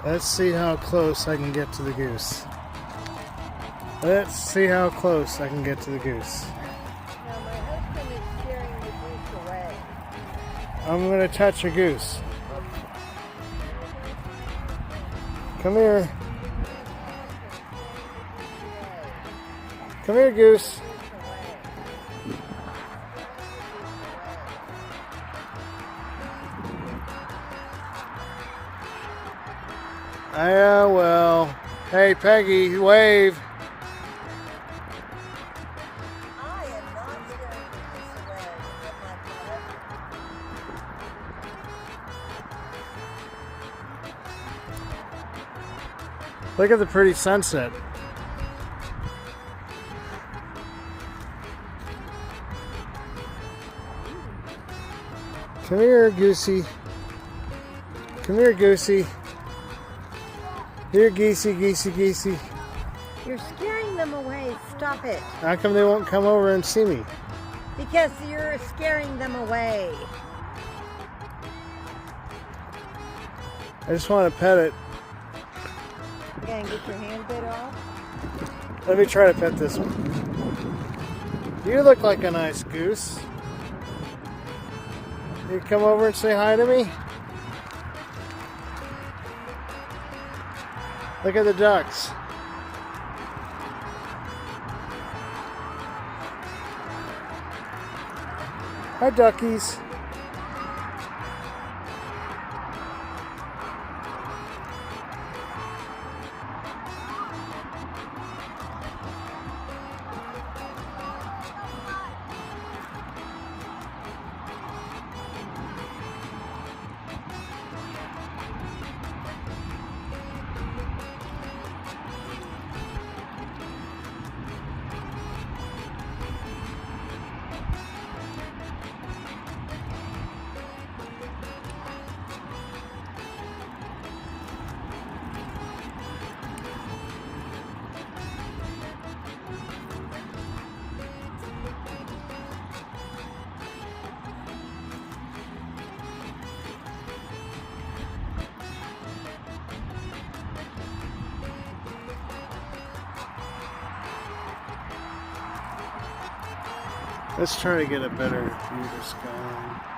Let's see how close I can get to the goose. Let's see how close I can get to the goose. Now my husband is scaring the goose away. I'm going to touch a goose. Come here. Come here, goose. Yeah, well. Hey, Peggy, wave. I am not scaring the goose away. Look at the pretty sunset. Come here, goosey. Come here, goosey. Here, geesey, geesey, geesey. You're scaring them away. Stop it. How come they won't come over and see me? Because you're scaring them away. I just want to pet it. You gonna get your hand bit off? Let me try to pet this one. You look like a nice goose. You come over and say hi to me? Look at the ducks. Hi, duckies. Let's try to get a better view of the sky.